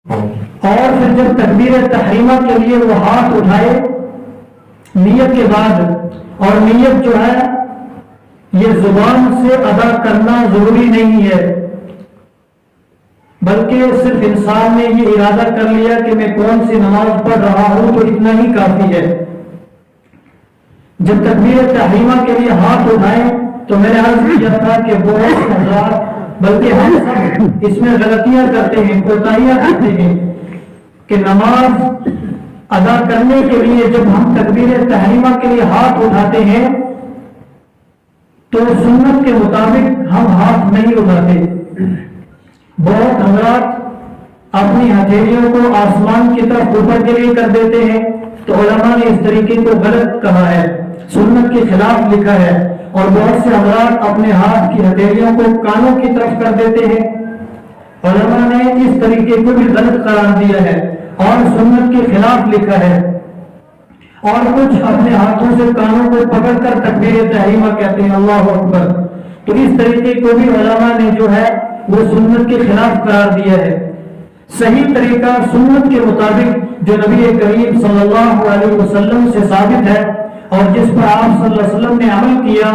اور پھر جب تکبیر تحریمہ کے لیے وہ ہاتھ اٹھائے نیت کے بعد، اور نیت جو ہے یہ زبان سے ادا کرنا ضروری نہیں ہے، بلکہ صرف انسان نے یہ ارادہ کر لیا کہ میں کون سی نماز پڑھ رہا ہوں تو اتنا ہی کافی ہے۔ جب تکبیر تحریمہ کے لیے ہاتھ اٹھائیں تو میں نے عرض کیا تھا کہ بہت سے حضرات بلکہ ہم سب اس میں غلطیاں کرتے ہیں، کوتاہیاں کرتے ہیں کہ نماز ادا کرنے کے لیے جب ہم تکبیر تحریمہ کے لیے ہاتھ اٹھاتے ہیں تو سنت کے مطابق ہم ہاتھ نہیں اٹھاتے۔ بہت حضرات اپنی ہتھیلیوں کو آسمان کی طرف اوپر کے لیے کر دیتے ہیں، تو علماء نے اس طریقے کو غلط کہا ہے، سنت کے خلاف لکھا ہے۔ اور بہت سے حضرات اپنے ہاتھ کی ہتھیلیوں کو کانوں کی طرف کر دیتے ہیں، علماء نے اس طریقے کو بھی غلط قرار دیا ہے اور سنت کے خلاف لکھا ہے۔ اور کچھ اپنے ہاتھوں سے کانوں کو پکڑ کر تکبیر تحریمہ کہتے ہیں، اللہ اکبر، تو اس طریقے کو بھی علماء نے جو ہے وہ سنت کے خلاف قرار دیا ہے۔ صحیح طریقہ سنت کے مطابق جو نبی کریم صلی اللہ علیہ وسلم سے ثابت ہے اور جس پر آپ صلی اللہ علیہ وسلم نے عمل کیا،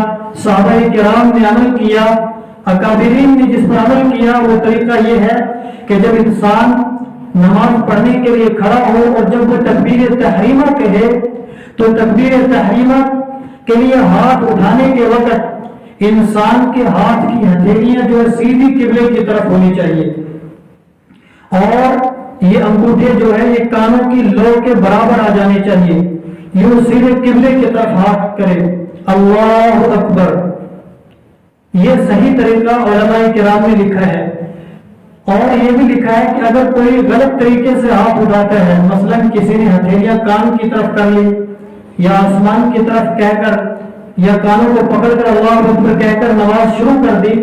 صحابہ کرام نے عمل کیا، اکابرین نے جس پر عمل کیا، وہ طریقہ یہ ہے کہ جب انسان نماز پڑھنے کے لیے کھڑا ہو اور جب وہ تکبیر تحریمہ کہے تو تکبیر تحریمہ کے لیے ہاتھ اٹھانے کے وقت انسان کے ہاتھ کی ہتھیلیاں جو ہے سیدھی قبلے کی طرف ہونی چاہیے، اور یہ انگوٹھے جو ہے یہ کانوں کی لو کے برابر آ جانے چاہیے، یہ سیدھے قبلے کی طرف ہاتھ کرے، اللہ اکبر۔ یہ صحیح طریقہ علماء کرام نے لکھا ہے۔ اور یہ بھی لکھا ہے کہ اگر کوئی غلط طریقے سے ہاتھ اٹھاتا ہے، مثلا کسی نے ہتھیلیاں کان کی طرف کر لی یا آسمان کی طرف کہہ کر یا کانوں کو پکڑ کر اللہ اکبر کہہ کر نماز شروع کر دی،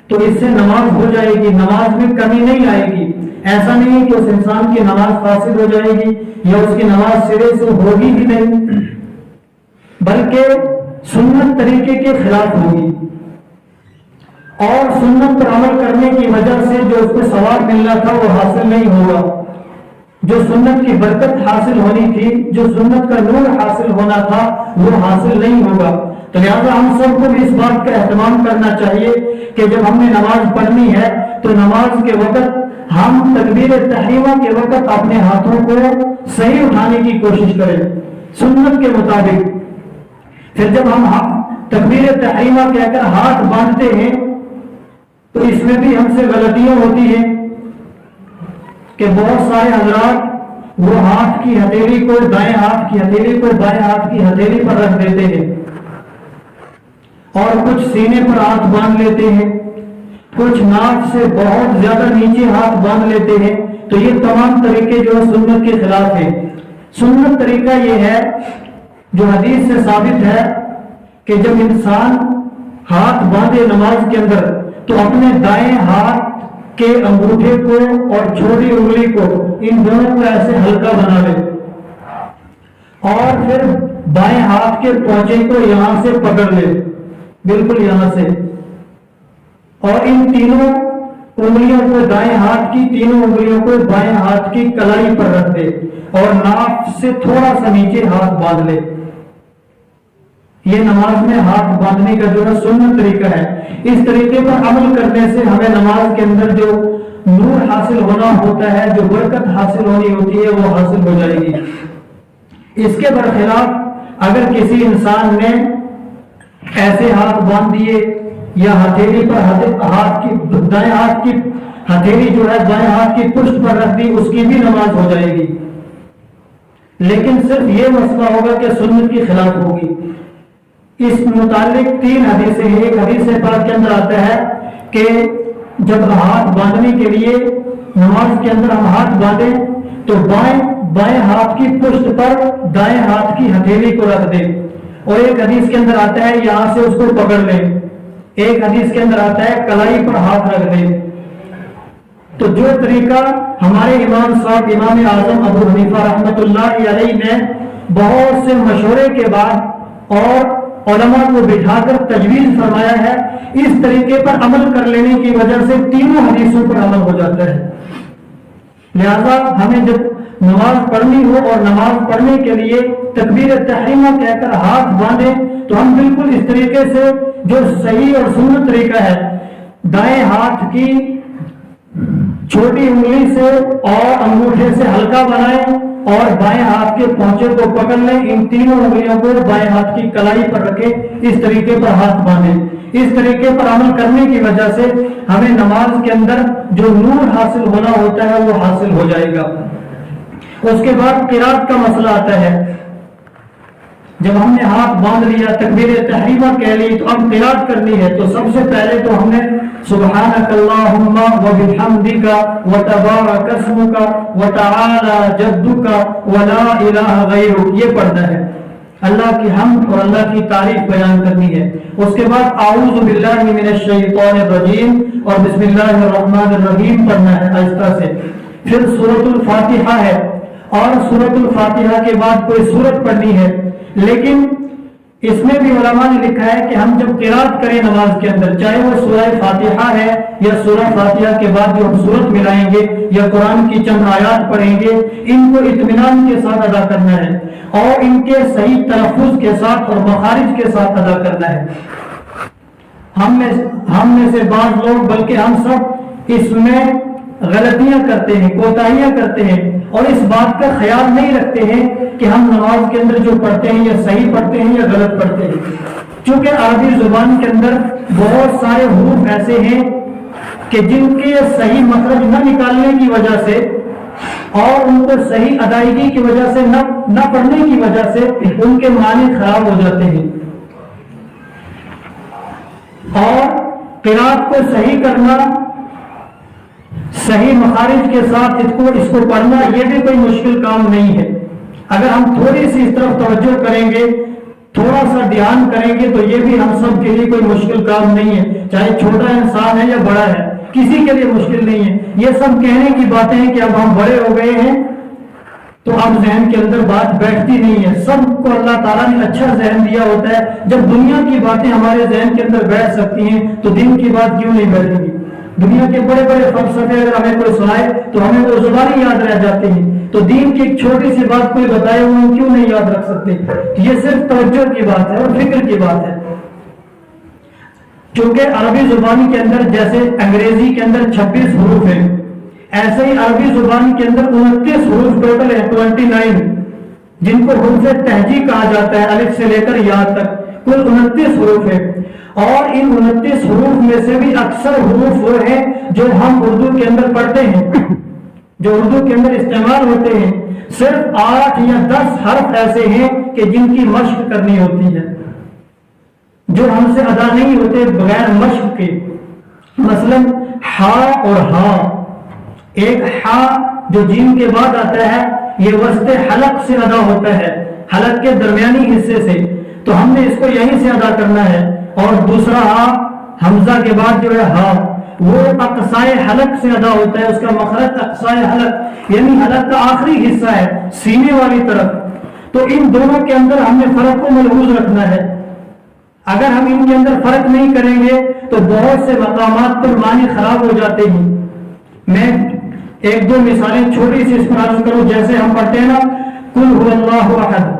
تو اس سے نماز ہو جائے گی، نماز میں کمی نہیں آئے گی۔ ایسا نہیں ہے کہ اس انسان کی نماز فاسد ہو جائے گی یا اس کی نماز سرے سے ہوگی ہی نہیں، بلکہ سنت طریقے کے خلاف ہوگی، اور سنت پر عمل کرنے کی وجہ سے جو اس کو ثواب ملنا تھا وہ حاصل نہیں ہوگا، جو سنت کی برکت حاصل ہونی تھی، جو سنت کا نور حاصل ہونا تھا وہ حاصل نہیں ہوگا۔ تو لہٰذا ہم سب کو بھی اس بات کا اہتمام کرنا چاہیے کہ جب ہم نے نماز پڑھنی ہے تو نماز کے وقت ہم تکبیر تحریمہ کے وقت اپنے ہاتھوں کو صحیح اٹھانے کی کوشش کریں سنت کے مطابق۔ پھر جب ہم تکبیر تحریمہ کہہ کر ہاتھ باندھتے ہیں تو اس میں بھی ہم سے غلطیاں ہوتی ہیں کہ بہت سارے حضرات وہ ہاتھ کی ہتھیلی کو دائیں ہاتھ کی ہتھیلی کو بائیں ہاتھ کی ہتھیلی پر رکھ دیتے ہیں، اور کچھ سینے پر ہاتھ باندھ لیتے ہیں، کچھ ناک سے بہت زیادہ نیچے ہاتھ باندھ لیتے ہیں۔ تو یہ تمام طریقے جو سنت کے خلاف ہیں۔ سنت طریقہ یہ ہے جو حدیث سے ثابت ہے کہ جب انسان ہاتھ باندھے نماز کے اندر تو اپنے دائیں ہاتھ کے انگوٹھے کو اور چھوٹی انگلی کو ان دونوں کو ایسے ہلکا بنا لے، اور پھر بائیں ہاتھ کے پونچے کو یہاں سے پکڑ لے، بالکل یہاں سے، اور ان تینوں انگلیوں کو دائیں ہاتھ کی تینوں انگلیوں کو بائیں ہاتھ کی کلائی پر رکھ دے اور ناک سے تھوڑا سا نیچے ہاتھ باندھ لے۔ یہ نماز میں ہاتھ باندھنے کا جو ہے سنت طریقہ ہے۔ اس طریقے پر عمل کرنے سے ہمیں نماز کے اندر جو نور حاصل ہونا ہوتا ہے، جو برکت حاصل ہونی ہوتی ہے، وہ حاصل ہو جائے گی۔ اس کے برخلاف اگر کسی انسان نے ایسے ہاتھ باندھ دیے یا ہتھیلی پر ہاتھ کی دائیں ہاتھ کی ہتھیلی جو ہے دائیں ہاتھ کی پشت پر رکھ دی، اس کی بھی نماز ہو جائے گی، لیکن صرف یہ مسئلہ ہوگا کہ سنت کی خلاف ہوگی۔ اس متعلق 3 حدیثیں ہیں۔ ایک حدیث پاک کے اندر آتا ہے کہ جب ہاتھ باندھنے کے لیے نماز کے اندر ہم ہاتھ باندھیں تو بائیں ہاتھ کی پشت پر دائیں ہاتھ کی ہتھیلی کو رکھ دیں، اور ایک حدیث کے اندر آتا ہے یہاں سے اس کو پکڑ لیں، ایک حدیث کے اندر آتا ہے کلائی پر ہاتھ رکھ دیں۔ تو جو طریقہ ہمارے امام صاحب امام اعظم ابو حنیفہ رحمۃ اللہ علیہ نے بہت سے مشورے کے بعد اور علماء کو بٹھا کر تجویز فرمایا ہے، اس طریقے پر عمل کر لینے کی وجہ سے تینوں حدیثوں پر عمل ہو جاتا ہے۔ لہذا ہمیں جب نماز پڑھنی ہو اور نماز پڑھنے کے لیے تکبیر تحریمہ کہہ کر ہاتھ باندھیں تو ہم بالکل اس طریقے سے جو صحیح اور سنت طریقہ ہے، دائیں ہاتھ کی چھوٹی انگلی سے اور انگوٹھے سے ہلکا بنائیں اور بائیں ہاتھ کے پونچے کو پکڑ لیں، ان تینوں انگلیوں کو بائیں ہاتھ کی کلائی پر رکھیں، اس طریقے پر ہاتھ باندھیں۔ اس طریقے پر عمل کرنے کی وجہ سے ہمیں نماز کے اندر جو نور حاصل ہونا ہوتا ہے وہ حاصل ہو جائے گا۔ اس کے بعد قرات کا مسئلہ آتا ہے۔ جب ہم نے ہاتھ باندھ لیا، تکبیر تحریمہ کہہ لی، تو اب قرات کرنی ہے، تو سب سے پہلے تو ہم نے سبحانک اللہم وبحمدک وتبارک اسمک وتعالی جدک ولا الہ غیرک، یہ پڑھنا ہے، اللہ کی حمد اور اللہ کی تعریف بیان کرنی ہے۔ اس کے بعد اعوذ باللہ من الشیطان الرجیم اور بسم اللہ الرحمن الرحیم پڑھنا ہے آہستہ سے۔ پھر سورۃ الفاتحہ ہے، اور سورۃ الفاتحہ کے بعد کوئی سورت پڑھنی ہے، لیکن اس میں بھی علماء نے لکھا ہے کہ ہم جب قرات کریں نماز کے اندر، چاہے وہ سورہ فاتحہ ہے یا سورہ فاتحہ کے بعد جو ہم سورت ملائیں گے یا قرآن کی چند آیات پڑھیں گے، ان کو اطمینان کے ساتھ ادا کرنا ہے اور ان کے صحیح تلفظ کے ساتھ اور مخارج کے ساتھ ادا کرنا ہے۔ ہم میں سے بعض لوگ بلکہ ہم سب اس میں غلطیاں کرتے ہیں، کوتاہیاں کرتے ہیں اور اس بات کا خیال نہیں رکھتے ہیں کہ ہم نماز کے اندر جو پڑھتے ہیں یا صحیح پڑھتے ہیں یا غلط پڑھتے ہیں۔ چونکہ عربی زبان کے اندر بہت سارے حروف ایسے ہیں کہ جن کے صحیح مخرج نہ نکالنے کی وجہ سے اور ان کو صحیح ادائیگی کی وجہ سے نہ پڑھنے کی وجہ سے ان کے معنی خراب ہو جاتے ہیں، اور قرات کو صحیح کرنا، صحیح مخارج کے ساتھ اس کو پڑھنا، یہ بھی کوئی مشکل کام نہیں ہے۔ اگر ہم تھوڑی سی اس طرف توجہ کریں گے، تھوڑا سا دھیان کریں گے، تو یہ بھی ہم سب کے لیے کوئی مشکل کام نہیں ہے، چاہے چھوٹا انسان ہے یا بڑا ہے، کسی کے لیے مشکل نہیں ہے۔ یہ سب کہنے کی باتیں ہیں کہ اب ہم بڑے ہو گئے ہیں تو اب ذہن کے اندر بات بیٹھتی نہیں ہے۔ سب کو اللہ تعالیٰ نے اچھا ذہن دیا ہوتا ہے، جب دنیا کی باتیں ہمارے ذہن کے اندر بیٹھ سکتی ہیں تو دین کی بات کیوں نہیں بیٹھے گی؟ دنیا کے بڑے بڑے فلسفے اگر ہمیں کوئی سنائے تو ہمیں وہ زبانی یاد رہ جاتی ہیں، تو دین کی ایک چھوٹی سی بات کوئی بتائے وہ ہم کیوں نہیں یاد رکھ سکتے؟ یہ صرف توجہ کی بات ہے اور فکر کی بات ہے۔ چونکہ عربی زبان کے اندر جیسے انگریزی کے اندر 26 حروف ہیں، ایسے ہی عربی زبان کے اندر 29 حروف ٹوٹل ہیں، 29، جن کو حروف تہجی کہا جاتا ہے، الف سے لے کر یا تک کل 29 حروف ہیں۔ اور ان 29 حروف میں سے بھی اکثر حروف وہ ہیں جو ہم اردو کے اندر پڑھتے ہیں، جو اردو کے اندر استعمال ہوتے ہیں، صرف 8 یا 10 حرف ایسے ہیں کہ جن کی مشق کرنی ہوتی ہے، جو ہم سے ادا نہیں ہوتے بغیر مشق کے۔ مثلا ہا اور ہا، ایک ہا جو جیم کے بعد آتا ہے، یہ وسط حلق سے ادا ہوتا ہے، حلق کے درمیانی حصے سے، تو ہم نے اس کو یہیں سے ادا کرنا ہے۔ اور دوسرا ہا حمزہ کے بعد جو ہے ہا، وہ اقصائے حلق سے ادا ہوتا ہے، اس کا مخرج اقصائے حلق یعنی حلق کا آخری حصہ ہے، سینے والی طرف۔ تو ان دونوں کے اندر ہم نے فرق کو ملحوظ رکھنا ہے۔ اگر ہم ان کے اندر فرق نہیں کریں گے تو بہت سے مقامات پر معنی خراب ہو جاتے ہیں۔ میں ایک دو مثالیں چھوٹی سی اس پر عرض کروں، جیسے ہم پڑھتے ہیں نا قل هو اللہ احد،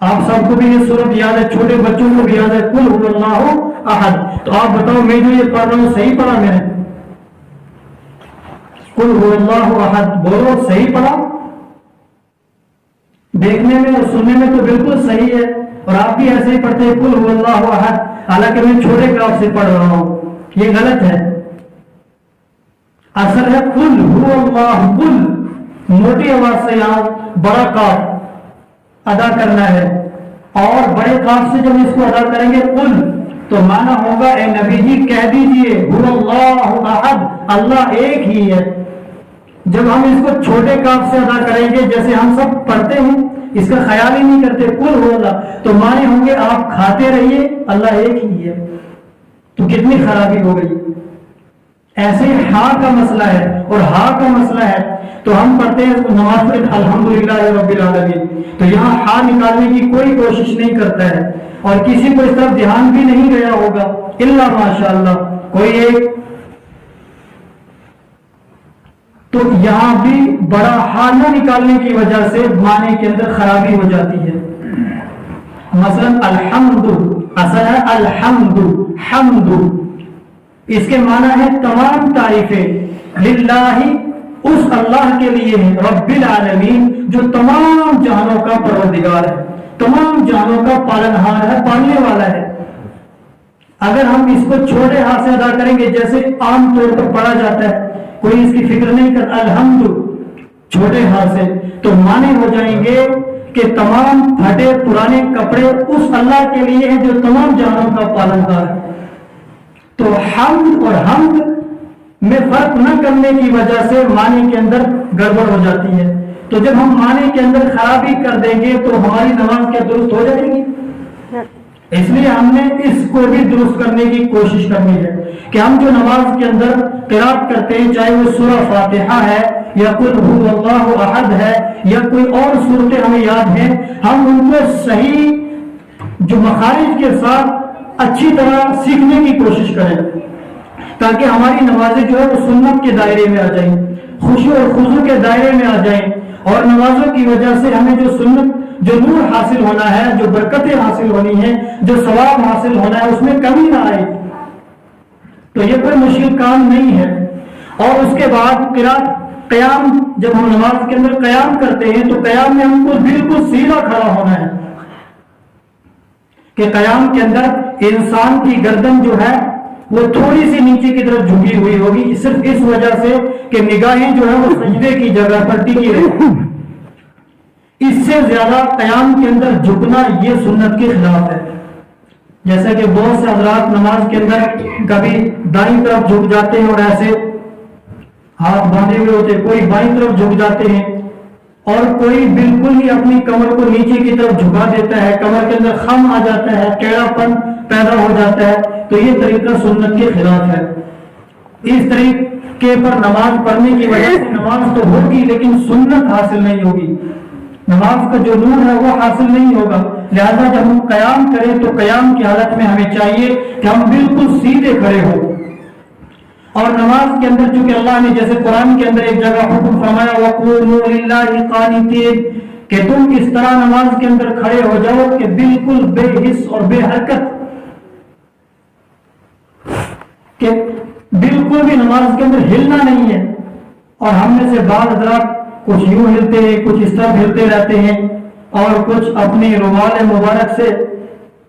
آپ سب کو بھی یہ سورت یاد ہے، چھوٹے بچوں کو بھی یاد ہے، قل هو اللہ احد۔ تو آپ بتاؤ میں جو یہ پڑھ رہا ہوں صحیح پڑھا میں نے؟ قل هو اللہ احد بولو، صحیح پڑھا؟ دیکھنے میں اور سننے میں تو بالکل صحیح ہے، اور آپ بھی ایسے ہی پڑھتے ہیں قل هو اللہ احد، حالانکہ میں چھوٹے کاف سے پڑھ رہا ہوں، یہ غلط ہے۔ اصل ہے قل هو اللہ، قل موٹی آواز سے یہاں بڑا کاف ادا کرنا ہے، اور بڑے کاف سے جب اس کو ادا کریں گے قل، تو معنی ہوگا اے نبی جی کہہ دیجئے هو اللہ احد، اللہ ایک ہی ہے۔ جب ہم اس کو چھوٹے کاف سے ادا کریں گے جیسے ہم سب پڑھتے ہیں، اس کا خیال ہی نہیں کرتے قل هو اللہ، تو معنی ہوں گے آپ کھاتے رہیے اللہ ایک ہی ہے، تو کتنی خرابی ہو گئی۔ ایسے ہی ہاں کا مسئلہ ہے اور ہاں کا مسئلہ ہے، تو ہم پڑھتے ہیں نماز میں الحمدللہ رب العالمین، تو یہاں ہاں نکالنے کی کوئی کوشش نہیں کرتا ہے، اور کسی کو اس طرف دھیان بھی نہیں گیا ہوگا الا ماشاء اللہ کوئی ایک۔ تو یہاں بھی بڑا حالہ نکالنے کی وجہ سے معنی کے اندر خرابی ہو جاتی ہے. مثلا الحمد اصل ہے الحمد حمد، اس کے معنی ہے تمام تعریفیں للہ، اس اللہ کے لیے ہے، رب العالمین جو تمام جہانوں کا پروردگار ہے، تمام جہانوں کا پالنہار ہے، پالنے والا ہے. اگر ہم اس کو چھوٹے ہاتھ سے ادا کریں گے جیسے عام طور پر پڑھا جاتا ہے، کوئی اس کی فکر نہیں کرتا، الحمد چھوٹے ہاتھ سے، تو معنی ہو جائیں گے کہ تمام پھٹے پرانے کپڑے اس اللہ کے لیے ہیں جو تمام جہانوں کا پالنہار ہے. تو حمد اور حمد میں فرق نہ کرنے کی وجہ سے معنی کے اندر گڑبڑ ہو جاتی ہے. تو جب ہم معنی کے اندر خرابی کر دیں گے تو ہماری نماز کیا درست ہو جائے گی؟ اس لیے ہم نے اس کو بھی درست کرنے کی کوشش کرنی ہے کہ ہم جو نماز کے اندر قرات کرتے ہیں، چاہے وہ سورہ فاتحہ ہے یا قل هو اللہ احد ہے یا کوئی اور صورتیں ہمیں یاد ہیں، ہم ان کو صحیح جو مخارج کے ساتھ اچھی طرح سیکھنے کی کوشش کریں تاکہ ہماری نمازیں جو ہے وہ سنت کے دائرے میں آ جائیں، خشوع اور خضوع کے دائرے میں آ جائیں، اور نمازوں کی وجہ سے ہمیں جو سنت، جو نور حاصل ہونا ہے، جو برکتیں حاصل ہونی ہیں، جو ثواب حاصل ہونا ہے، اس میں کمی نہ آئے. تو یہ کوئی مشکل کام نہیں ہے. اور اس کے بعد قیام، جب ہم نماز کے اندر قیام کرتے ہیں تو قیام میں ہم کو بالکل سیدھا کھڑا ہونا ہے کہ قیام کے اندر انسان کی گردن جو ہے وہ تھوڑی سی نیچے کی طرف جھکی ہوئی ہوگی، صرف اس وجہ سے کہ نگاہیں جو ہے وہ سجدے کی جگہ پر ٹکی رہے. اس سے زیادہ قیام کے اندر جھکنا یہ سنت کے خلاف ہے. جیسا کہ بہت سے حضرات نماز کے اندر کبھی دائیں طرف جھک جاتے ہیں اور ایسے ہاتھ باندھے ہوئے ہوتے، کوئی بائیں طرف جھک جاتے ہیں اور کوئی بالکل ہی اپنی کمر کو نیچے کی طرف جھکا دیتا ہے، کمر کے اندر خم آ جاتا ہے، ٹیڑھا پن پیدا ہو جاتا ہے. تو یہ طریقہ سنت کے خلاف ہے. اس طریقے پر نماز پڑھنے کی وجہ سے نماز تو ہوگی لیکن سنت حاصل نہیں ہوگی، نماز کا جو نور ہے وہ حاصل نہیں ہوگا. لہذا جب ہم قیام کریں تو قیام کی حالت میں ہمیں چاہیے کہ ہم بالکل سیدھے کھڑے ہوں. اور نماز کے اندر چونکہ اللہ نے جیسے قرآن کے اندر ایک جگہ حکم فرمایا وَقُومُوا لِلَّهِ قَانِتِينَ کہ تم اس طرح نماز کے اندر کھڑے ہو جاؤ کہ بالکل بے حس اور بے حرکت، کہ بالکل بھی نماز کے اندر ہلنا نہیں ہے. اور ہم میں سے بعض حضرات کچھ یوں ہلتے ہیں، کچھ اس طرح ہلتے رہتے ہیں اور کچھ اپنی رومال مبارک سے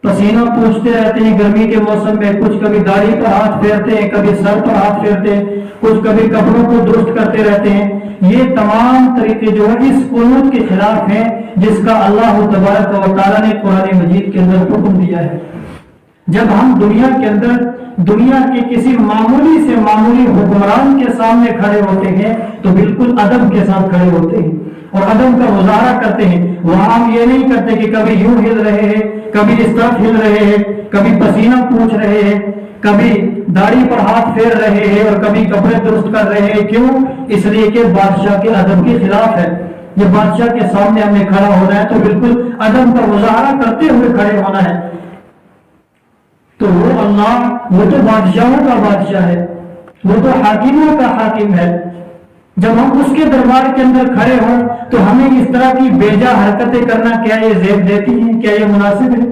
پسینہ پوچھتے رہتے ہیں گرمی کے موسم میں، کچھ کبھی داڑھی پر ہاتھ پھیرتے ہیں، کبھی سر پر ہاتھ پھیرتے ہیں، کچھ کبھی کپڑوں کو درست کرتے رہتے ہیں. یہ تمام طریقے جو ہے اس قنوت کے خلاف ہیں جس کا اللہ تبارک و تعالیٰ نے قرآن مجید کے اندر حکم دیا ہے. جب ہم دنیا کے اندر دنیا کے کسی معمولی سے معمولی حکمران کے سامنے کھڑے ہوتے ہیں تو بالکل ادب کے ساتھ کھڑے ہوتے ہیں اور ادب کا مظاہرہ کرتے ہیں. وہاں ہم یہ نہیں کرتے کہ کبھی یوں ہل رہے ہیں، کبھی اس طرف ہل رہے ہیں، کبھی پسینہ پوچھ رہے ہیں، کبھی داڑھی پر ہاتھ پھیر رہے ہیں اور کبھی کپڑے درست کر رہے ہیں. کیوں؟ اس لیے کہ بادشاہ کے ادب کے خلاف ہے. جب بادشاہ کے سامنے ہم نے کھڑا ہونا ہے تو بالکل ادب کا مظاہرہ کرتے ہوئے کھڑے ہونا ہے. تو وہ اللہ، وہ تو بادشاہوں کا بادشاہ ہے، وہ تو حاکموں کا حاکم ہے. جب ہم اس کے دربار کے اندر کھڑے ہوں تو ہمیں اس طرح کی بیجا حرکتیں کرنا کیا یہ زیب دیتی ہیں؟ کیا یہ مناسب ہے؟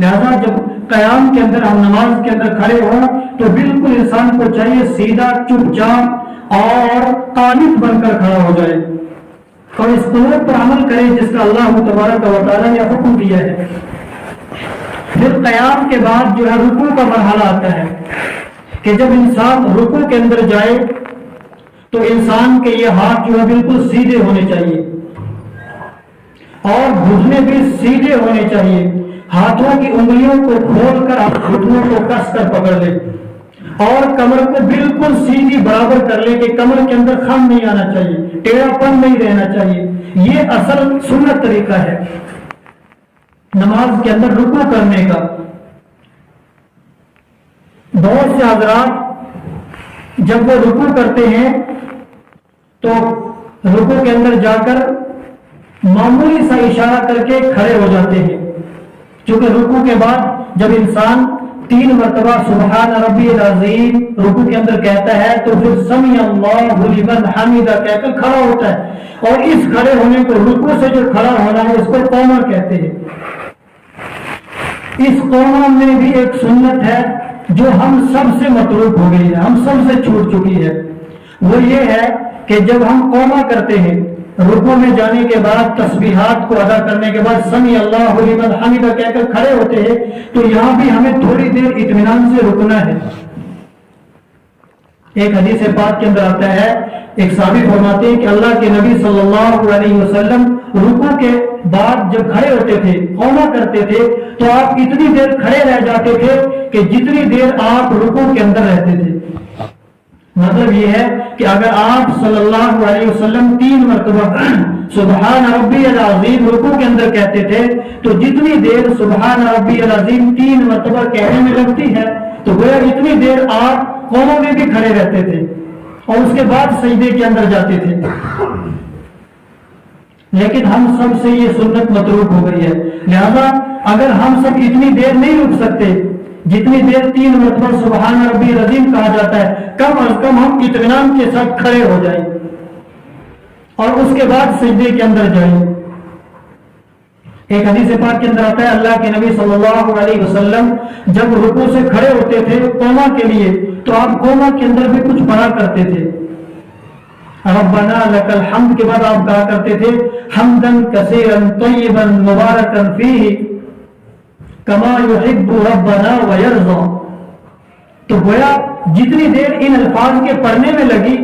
لہذا جب قیام کے اندر ہم نماز کے اندر کھڑے ہوں تو بالکل انسان کو چاہیے سیدھا چپ چاپ اور قانت بن کر کھڑا ہو جائے اور اس قوت پر عمل کرے جس کا اللہ تبارک و تعالیٰ نے حکم دیا ہے. پھر قیام کے بعد جو ہے رکوع کا مرحلہ آتا ہے کہ جب انسان رکوع کے اندر جائے تو انسان کے یہ ہاتھ جو ہے بالکل سیدھے ہونے چاہیے اور گھٹنے بھی سیدھے ہونے چاہیے. ہاتھوں کی انگلیوں کو کھول کر آپ گھٹنوں کو کس کر پکڑ لے اور کمر کو بالکل سیدھی برابر کر لے کہ کمر کے اندر خم نہیں آنا چاہیے، ٹیڑھا پن نہیں رہنا چاہیے. یہ اصل سنت طریقہ ہے نماز کے اندر رکوع کرنے کا. بہت سے حضرات جب وہ رکوع کرتے ہیں تو رکوع کے اندر جا کر معمولی سا اشارہ کر کے کھڑے ہو جاتے ہیں، کیونکہ رکوع کے بعد جب انسان 3 مرتبہ سبحان ربی العظیم رکوع کے اندر کہتا ہے تو پھر سمیع اللہ لمن حمدہ کہہ کر کھڑا ہوتا ہے، اور اس کھڑے ہونے کو رکوع سے جو کھڑا ہونا ہے اس کو قوما کہتے ہیں۔ اس قوما میں بھی ایک سنت ہے جو ہم سب سے متروک ہو گئی ہے، ہم سب سے چھوٹ چکی ہے، وہ یہ ہے کہ جب ہم قوما کرتے ہیں رکوع میں جانے کے بعد تسبیحات کو ادا کرنے کے بعد سمیع اللہ لمن حمدہ کہہ کر کھڑے ہوتے ہیں، تو یہاں بھی ہمیں تھوڑی دیر اطمینان سے رکنا ہے۔ ایک حدیث پاک کے اندر آتا ہے، ایک صحابی فرماتے ہیں کہ اللہ کے نبی صلی اللہ علیہ وسلم رکوع کے بعد جب کھڑے ہوتے تھے قوما کرتے تھے تو آپ اتنی دیر کھڑے رہ جاتے تھے کہ جتنی دیر آپ رکوع کے اندر رہتے تھے۔ مطلب یہ ہے کہ اگر آپ صلی اللہ علیہ وسلم 3 مرتبہ سبحان ربی العظیم رکوع کے اندر کہتے تھے تو جتنی دیر سبحان ربی العظیم 3 مرتبہ کہنے میں لگتی ہے تو گویا اتنی دیر آپ قوما میں بھی کھڑے رہتے تھے اور اس کے بعد سجدے کے اندر جاتے تھے۔ لیکن ہم سب سے یہ سنت متروک ہو گئی ہے، لہذا اگر ہم سب اتنی دیر نہیں رک سکتے جتنی دیر 3 مرتبہ سبحان ربی العظیم کہا جاتا ہے، کم از کم ہم اطمینان کے ساتھ کھڑے ہو جائیں اور اس کے بعد سجدے کے اندر جائیں۔ ایک حدیث پاک کے اندر آتا ہے اللہ کے نبی صلی اللہ علیہ وسلم جب رکوع سے کھڑے ہوتے تھے قوما کے لیے تو آپ قوما کے اندر بھی کچھ پڑھا کرتے تھے، ربنا لک الحمد کے بعد آپ کہا کرتے تھے حمدن کثیرا طیبا مبارکا فیہ کما یحب ربنا ویرضا۔ تو گویا جتنی دیر ان الفاظ کے پڑھنے میں لگی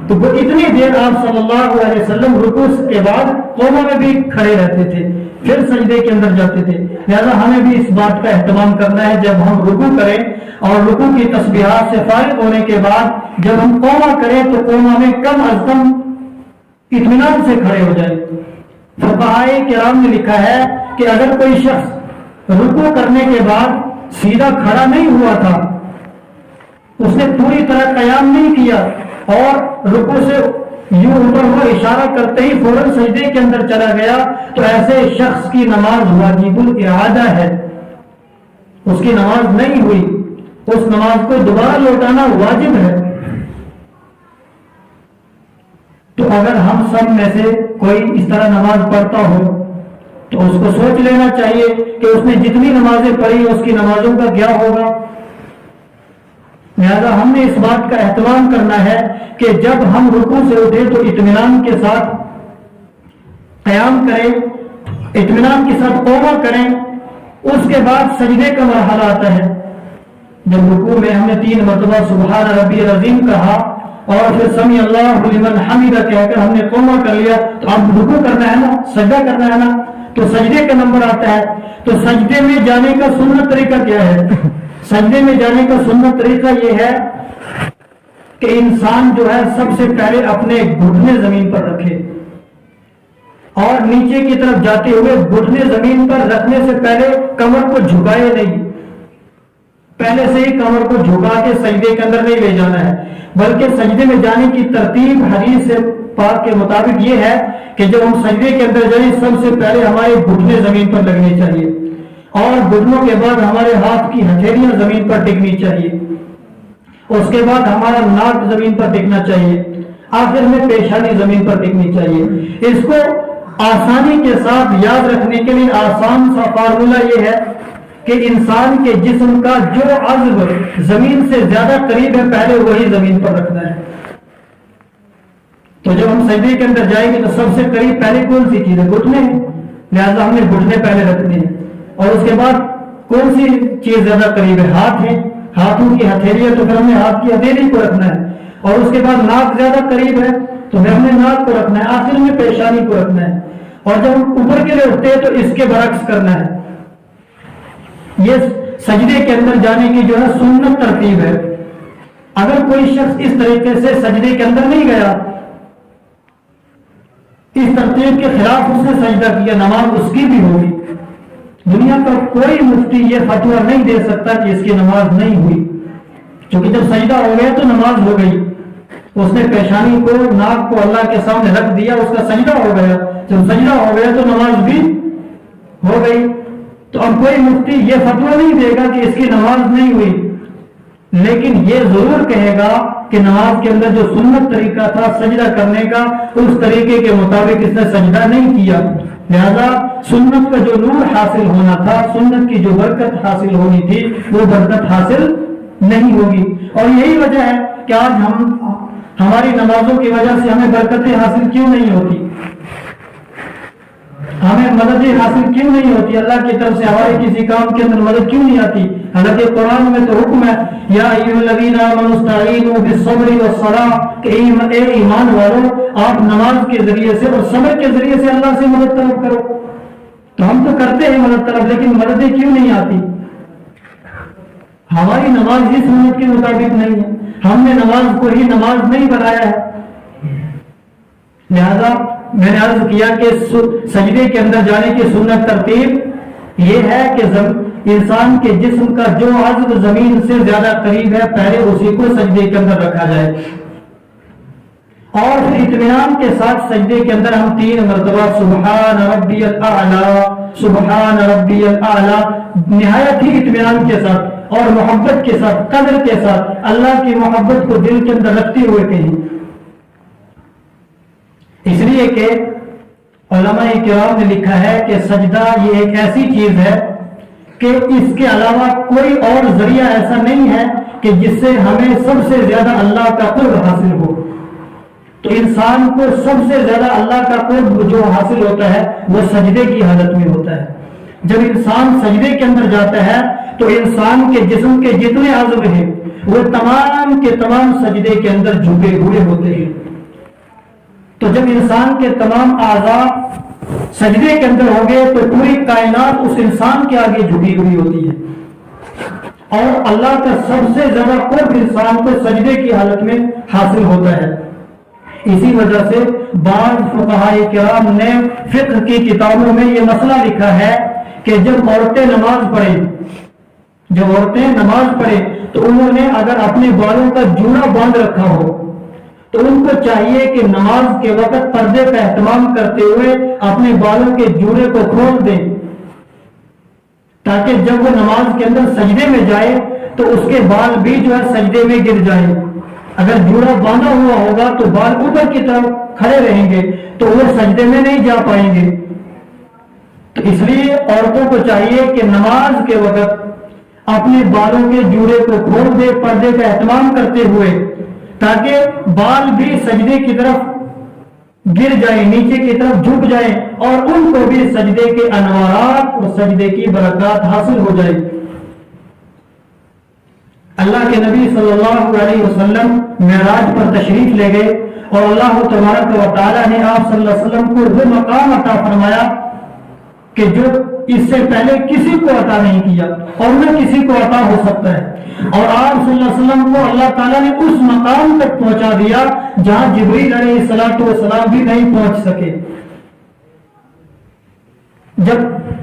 تو وہ اتنی دیر آپ صلی اللہ علیہ وسلم رکوع کے بعد قوما میں بھی کھڑے رہتے تھے، پھر سجدے کے اندر جاتے تھے۔ لہذا ہمیں بھی اس بات کا اہتمام کرنا ہے جب ہم رکوع کریں اور رکوع کی تسبیحات سے فارغ ہونے کے بعد جب ہم قوما کریں تو قوما میں کم از کم اطمینان سے کھڑے ہو جائیں۔ فقہائے کرام نے لکھا ہے کہ اگر کوئی شخص رکوع کرنے کے بعد سیدھا کھڑا نہیں ہوا تھا، اس نے پوری طرح قیام نہیں کیا اور رکوع سے یوں اوپر ہوا اشارہ کرتے ہی فوراً سجدے کے اندر چلا گیا تو ایسے شخص کی نماز واجب الاعادہ ہے، اس کی نماز نہیں ہوئی، اس نماز کو دوبارہ لوٹانا واجب ہے۔ تو اگر ہم سب میں سے کوئی اس طرح نماز پڑھتا ہو تو اس کو سوچ لینا چاہیے کہ اس نے جتنی نمازیں پڑھی اس کی نمازوں کا کیا ہوگا۔ لہذا ہم نے اس بات کا اہتمام کرنا ہے کہ جب ہم رکوع سے اٹھے تو اطمینان کے ساتھ قیام کریں، اطمینان کے ساتھ قوما کریں، اس کے بعد سجدے کا مرحلہ آتا ہے۔ جب رکوع میں ہم نے 3 مرتبہ سبحان ربی العظیم کہا اور پھر سمیع اللہ لمن حمدہ کہہ کر ہم نے قوما کر لیا تو اب رکوع کرنا ہے نا، سجدہ کرنا ہے نا، تو سجدے کا نمبر آتا ہے۔ تو سجدے میں جانے کا سنت طریقہ کیا ہے؟ سجدے میں جانے کا سنت طریقہ یہ ہے کہ انسان جو ہے سب سے پہلے اپنے گھٹنے زمین پر رکھے اور نیچے کی طرف جاتے ہوئے گھٹنے زمین پر رکھنے سے پہلے کمر کو جھکائے نہیں، پہلے سے ہی کمر کو جھکا کے سجدے کے اندر نہیں لے جانا ہے، بلکہ سجدے میں جانے کی ترتیب حدیث پاک کے مطابق یہ ہے کہ جب ہم سجدے کے اندر جائیں سب سے پہلے ہمارے گھٹنے زمین پر لگنے چاہیے اور گھٹنوں کے بعد ہمارے ہاتھ کی ہتھیلیاں زمین پر ٹکنی چاہیے، اس کے بعد ہمارا ناک زمین پر ٹکنا چاہیے، آخر میں پیشانی زمین پر ٹکنی چاہیے۔ اس کو آسانی کے ساتھ یاد رکھنے کے لیے آسان سا فارمولہ یہ ہے کہ انسان کے جسم کا جو عضو زمین سے زیادہ قریب ہے پہلے وہی زمین پر رکھنا ہے۔ تو جب ہم سجدے کے اندر جائیں گے تو سب سے قریب پہلے کون سی چیز ہے؟ گھٹنے ہیں، لہذا ہم نے گھٹنے پہلے رکھنے ہیں، اور اس کے بعد کون سی چیز زیادہ قریب ہے؟ ہاتھ ہے، ہاتھوں کی ہتھیلی تو پھر ہم نے ہاتھ کی ہتھیلی کو رکھنا ہے، اور اس کے بعد ناک زیادہ قریب ہے تو پھر ہم نے ناک کو رکھنا ہے، آخر میں پیشانی کو رکھنا ہے، اور جب ہم اوپر کے لیے اٹھتے ہیں تو اس کے برعکس کرنا ہے۔ یہ سجدے کے اندر جانے کی جو ہے سنت ترتیب ہے۔ اگر کوئی شخص اس طریقے سے سجدے کے اندر نہیں گیا، اس ترتیب کے خلاف اس نے سجدہ کیا، نماز اس کی بھی ہوگی۔ دنیا کا کوئی مفتی یہ فتویٰ نہیں دے سکتا کہ اس کی نماز نہیں ہوئی، کیونکہ جب سجدہ ہو گیا تو نماز ہو گئی، اس نے پیشانی کو ناک کو اللہ کے سامنے رکھ دیا، اس کا سجدہ ہو گیا، جب سجدہ ہو گیا تو نماز بھی ہو گئی۔ تو اب کوئی مفتی یہ فتویٰ نہیں دے گا کہ اس کی نماز نہیں ہوئی، لیکن یہ ضرور کہے گا کہ نماز کے اندر جو سنت طریقہ تھا سجدہ کرنے کا، اس طریقے کے مطابق اس نے سجدہ نہیں کیا، لہذا سنت کا جو نور حاصل ہونا تھا، سنت کی جو برکت حاصل ہونی تھی، وہ برکت حاصل نہیں ہوگی۔ اور یہی وجہ ہے کہ آج ہماری نمازوں کی وجہ سے ہمیں برکتیں حاصل کیوں نہیں ہوتی، ہمیں مدد حاصل کیوں نہیں ہوتی، اللہ کی طرف سے ہمارے کسی کام کے اندر مدد کیوں نہیں آتی؟ حالانکہ قرآن میں تو حکم ہے یا ایھا الذین آمنوا استعینوا بالصبر والصلاۃ، کہ اے ایمان والو آپ نماز کے ذریعے سے اور صبر کے ذریعے سے اللہ سے مدد طلب کرو۔ تو ہم تو کرتے ہیں مدد طلب، لیکن مددیں کیوں نہیں آتی؟ ہماری نماز ہی سنت کے مطابق نہیں ہے، ہم نے نماز کو ہی نماز نہیں بنایا ہے۔ لہذا میں نے عرض کیا کہ سجدے کے اندر جانے کی سنت ترتیب یہ ہے کہ انسان کے جسم کا جو عضو زمین سے زیادہ قریب ہے پہلے اسی کو سجدے کے اندر رکھا جائے، اور پھر اطمینان کے ساتھ سجدے کے اندر ہم 3 مرتبہ سبحان ربی الاعلی، سبحان ربی الاعلی نہایت ہی اطمینان کے ساتھ اور محبت کے ساتھ، قدر کے ساتھ، اللہ کی محبت کو دل کے اندر رکھتے ہوئے کہیں۔ اس لیے کہ علماء کرام نے لکھا ہے کہ سجدہ یہ ایک ایسی چیز ہے کہ اس کے علاوہ کوئی اور ذریعہ ایسا نہیں ہے کہ جس سے ہمیں سب سے زیادہ اللہ کا قرب حاصل ہو۔ تو انسان کو سب سے زیادہ اللہ کا قرب جو حاصل ہوتا ہے وہ سجدے کی حالت میں ہوتا ہے۔ جب انسان سجدے کے اندر جاتا ہے تو انسان کے جسم کے جتنے عضو ہیں وہ تمام کے تمام سجدے کے اندر جھکے ہوئے ہوتے ہیں۔ تو جب انسان کے تمام اعضاء سجدے کے اندر ہوں گے تو پوری کائنات اس انسان کے آگے جھکی ہوئی ہوتی ہے، اور اللہ کا سب سے زیادہ قرب انسان کو سجدے کی حالت میں حاصل ہوتا ہے۔ اسی وجہ سے بعض فقہاء کرام نے فقہ کی کتابوں میں یہ مسئلہ لکھا ہے کہ جب عورتیں نماز پڑھیں تو انہوں نے اگر اپنے بالوں کا جوڑا باندھ رکھا ہو تو ان کو چاہیے کہ نماز کے وقت پردے کا اہتمام کرتے ہوئے اپنے بالوں کے جوڑے کو کھول دیں، تاکہ جب وہ نماز کے اندر سجدے میں جائے تو اس کے بال بھی جو ہے سجدے میں گر جائیں۔ اگر جوڑا باندھا ہوا ہوگا تو بال اوپر کی طرف کھڑے رہیں گے تو وہ سجدے میں نہیں جا پائیں گے۔ تو اس لیے عورتوں کو چاہیے کہ نماز کے وقت اپنے بالوں کے جوڑے کو کھول دے پردے کا اہتمام کرتے ہوئے، تاکہ بال بھی سجدے کی طرف گر جائیں، نیچے کی طرف جھک جائیں، اور ان کو بھی سجدے کے انوارات اور سجدے کی برکات حاصل ہو جائے۔ اللہ کے نبی صلی اللہ علیہ وسلم معراج پر تشریف لے گئے، اور اللہ تبارک و تعالی نے آپ صلی اللہ علیہ وسلم کو وہ مقام عطا فرمایا کہ جو اس سے پہلے کسی کو عطا نہیں کیا اور نہ کسی کو عطا ہو سکتا ہے، اور آپ صلی اللہ علیہ وسلم کو اللہ تعالیٰ نے اس مقام تک پہنچا دیا جہاں جبریل علیہ السلام بھی نہیں پہنچ سکے۔ جب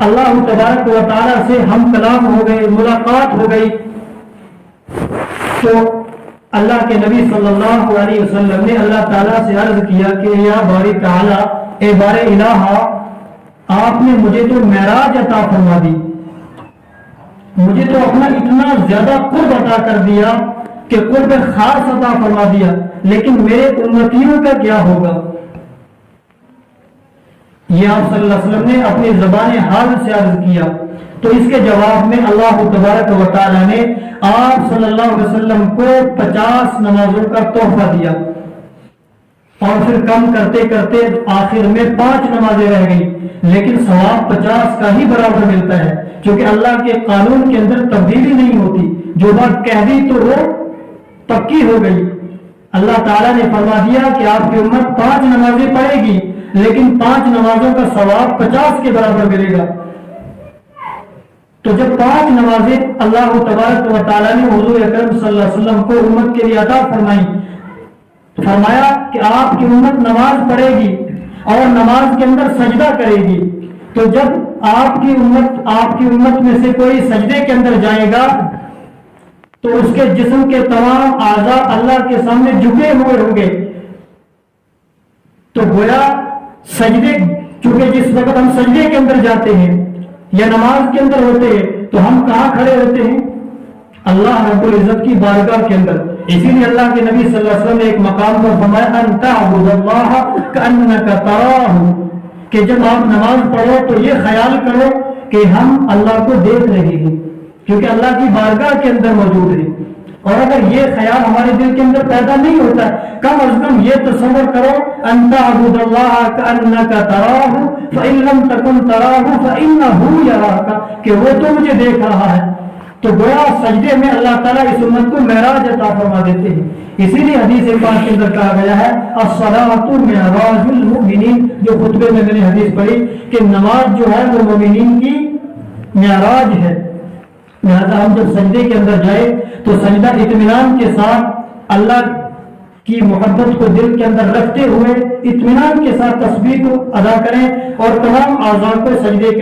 اللہ تبارک و تعالیٰ سے ہم کلام ہو گئے، ملاقات ہو گئی، تو اللہ کے نبی صلی اللہ علیہ وسلم نے اللہ تعالیٰ سے عرض کیا کہ یا باری تعالیٰ، اے بار الہ، آپ نے مجھے تو معراج عطا فرما دی، مجھے تو اپنا اتنا زیادہ قرب عطا کر دیا کہ قرب خاص عطا فرما دیا، لیکن میرے امتیوں کا کیا ہوگا؟ یہ آپ صلی اللہ علیہ وسلم نے اپنی زبان حال سے عرض کیا، تو اس کے جواب میں اللہ تبارک و تعالی نے آپ صلی اللہ علیہ وسلم کو 50 نمازوں کا تحفہ دیا، اور پھر کم کرتے کرتے آخر میں 5 نمازیں رہ گئی، لیکن ثواب 50 کا ہی برابر ملتا ہے، کیونکہ اللہ کے قانون کے اندر تبدیلی نہیں ہوتی، جو بات کہہ دی تو وہ پکی ہو گئی۔ اللہ تعالیٰ نے فرما دیا کہ آپ کی امت 5 نمازیں پڑھے گی، لیکن 5 نمازوں کا ثواب 50 کے برابر ملے گا۔ تو جب 5 نمازیں اللہ تبارک و تعالیٰ نے حضور اکرم صلی اللہ علیہ وسلم کو امت کے لیے عطا فرمائی، فرمایا کہ آپ کی امت نماز پڑھے گی اور نماز کے اندر سجدہ کرے گی، تو جب آپ کی امت میں سے کوئی سجدے کے اندر جائے گا تو اس کے جسم کے تمام اعضاء اللہ کے سامنے جھکے ہوئے ہوں گے، تو گویا سجدے، چونکہ جس وقت ہم سجدے کے اندر جاتے ہیں یا نماز کے اندر ہوتے ہیں تو ہم کہاں کھڑے ہوتے ہیں؟ اللہ رب العزت کی بارگاہ کے اندر. اسی لیے اللہ کے نبی صلی اللہ علیہ وسلم نے ایک مقام پر فرمایا ان تعبد اللہ کأنک تراہ، کہ جب آپ نماز پڑھو تو یہ خیال کرو کہ ہم اللہ کو دیکھ رہے ہیں، کیونکہ اللہ کی بارگاہ کے اندر موجود ہے. اور اگر یہ خیال ہمارے دل کے اندر پیدا نہیں ہوتا ہے، کم از کم یہ تصور کرو ان تعبد اللہ کأنک تراہ فإن لم تکن تراہ فإنہ یراک، کہ وہ تو مجھے دیکھ رہا ہے. تو گویا سجدے میں اللہ تعالیٰ اس امت کو معراج عطا فرما دیتے ہیں. اسی لیے حدیث پاک کے اندر کہا گیا ہے الصلاۃ معراج المؤمنین، جو خطبے میں نے حدیث پڑھی کہ نماز جو ہے وہ مومنین کی معراج ہے. لہذا ہم جب سجدے کے اندر جائے تو سجدہ اطمینان کے ساتھ اللہ کی محبت کو دل کے اندر رکھتے ہوئے اطمینان کے ساتھ تسبیح کو ادا کریں اور تمام اعضاء کو سجدے کے